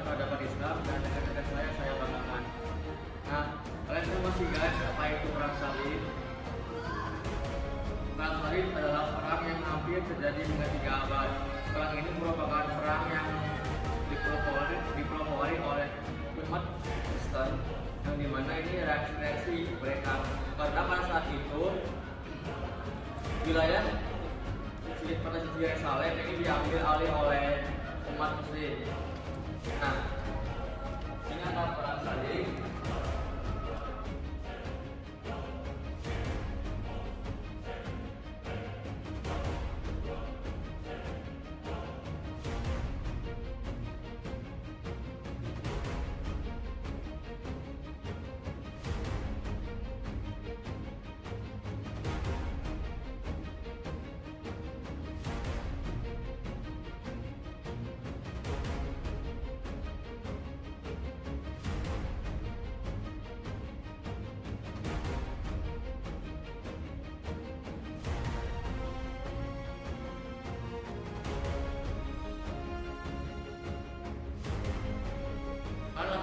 peradaban Islam dan rekan-rekan saya banggakan. Nah, kalian tahu masih guys apa itu perang salib? Perang salib adalah perang yang hampir terjadi hingga 3 abad. Perang ini merupakan perang yang dipelopori oleh umat Kristen, yang dimana ini reaksi mereka karena pada saat itu wilayah pada Yerusalem ini diambil alih oleh umat Muslim. Nah, ini adalah perang salib.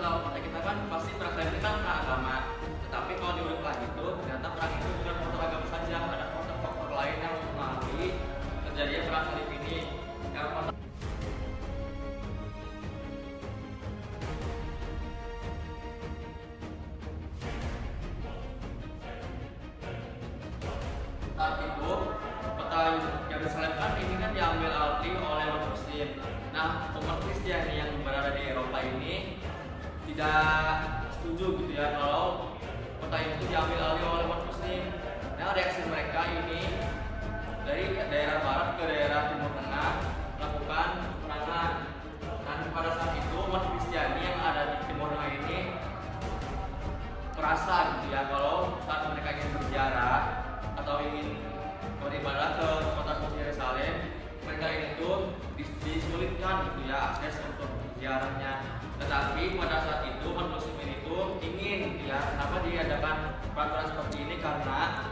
Kalau kata kita kan pasti perang salib itu kan perang agama, tetapi kalau diulik lagi itu ternyata perang itu bukan faktor agama saja, ada faktor-faktor lain yang mempengaruhi terjadinya perang salib ini. Yang pertama saat itu kota Yerusalem kan ini kan diambil alih oleh umat Muslim. Nah, umat Kristen yang berada di Eropa ini tidak setuju gitu ya kalau kota itu diambil alih oleh umat Muslim. Nah, reaksi mereka ini dari daerah barat ke daerah timur tengah melakukan peperangan. Dan pada saat itu umat Kristiani yang ada di timur tengah ini merasa gitu ya kalau saat mereka ingin berziarah atau ingin beribadah ke kota suci Yerusalem, mereka itu disulitkan gitu ya akses untuk ziarahnya. Tetapi pada saat itu umat Muslim itu ingin ya, kenapa diadakan peraturan seperti ini, karena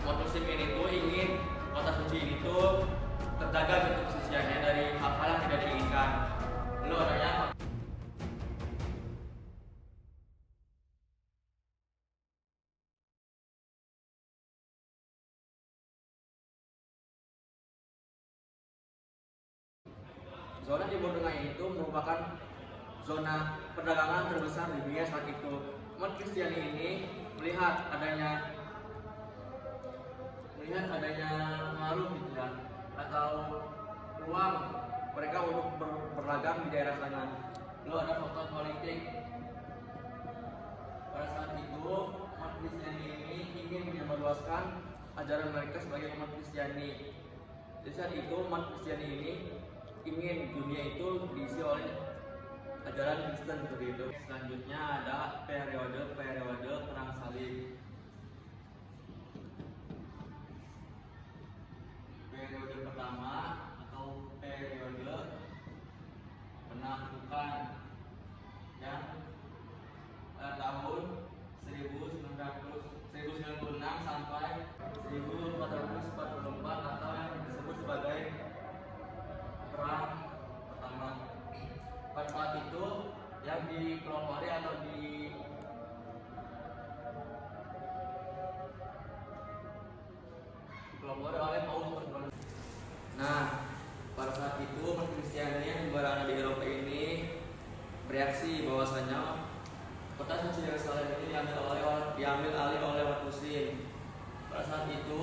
umat Muslim ini tuh ingin kota suci ini tuh terjaga gitu kesuciannya dari hal-hal yang tidak diinginkan. Lalu adanya zona Timur Tengah itu merupakan zona perdagangan terbesar di dunia saat itu. Umat Kristiani ini melihat adanya pengaruh gitu ya, atau ruang mereka untuk berdagang di daerah sana. Lalu ada faktor politik. Pada saat itu umat Kristiani ini ingin meluaskan ajaran mereka sebagai umat Kristiani. Di saat itu umat Kristiani ini ingin dunia itu diisi oleh ajaran Kristen seperti itu. Selanjutnya ada periode perang salib. Periode pertama atau periode penaklukan yang pada tahun 1996 sampai 1444 atau yang disebut sebagai perang pertama. Pada saat itu yang dipelopori atau dipelopori oleh Paulus Barnabas. Nah, pada saat itu umat Kristiani yang berada di Eropa ini bereaksi bahwasanya kota suci Yerusalem ini diambil alih oleh umat Muslim. Pada saat itu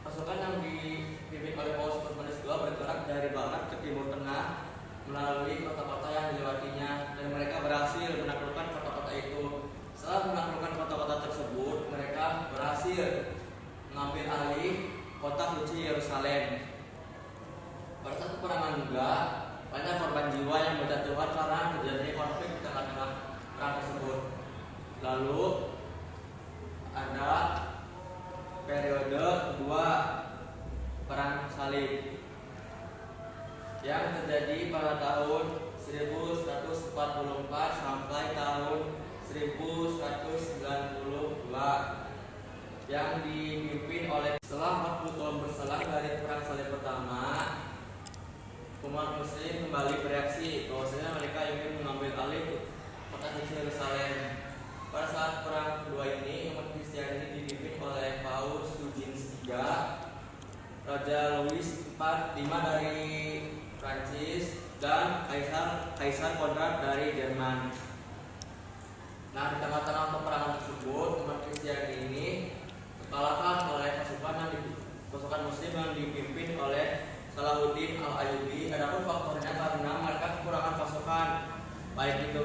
pasukan yang dipimpin oleh Paulus Barnabas II bergerak dari barat ke timur tengah melalui kota-kota yang dilewatinya, dan mereka berhasil menaklukkan kota-kota itu. Setelah menaklukkan kota-kota tersebut, mereka berhasil mengambil alih kota suci Yerusalem. Pada saat peperangan juga banyak korban jiwa yang berjatuhan karena terjadinya konflik di tengah-tengah perang tersebut. Lalu ada periode kedua perang salib yang terjadi pada tahun 1144 sampai tahun 1192 yang dipimpin oleh setelah 40 tahun berselang dari perang salib pertama, umat Muslim kembali bereaksi bahwasanya mereka alih kota suci Yerusalem. Pada saat perang kedua ini, umat Kristiani ini dipimpin oleh Paus Eugenius III, Raja Louis IV dari Prancis, dan Kaisar Konrad dari Jerman. Nah, di tengah-tengah peperangan tersebut, umat Kristiani ini dikalahkan oleh pasukan Muslim yang dipimpin oleh Salahuddin Al-Ayyubi. Adapun faktornya karena mereka kekurangan pasukan, baik itu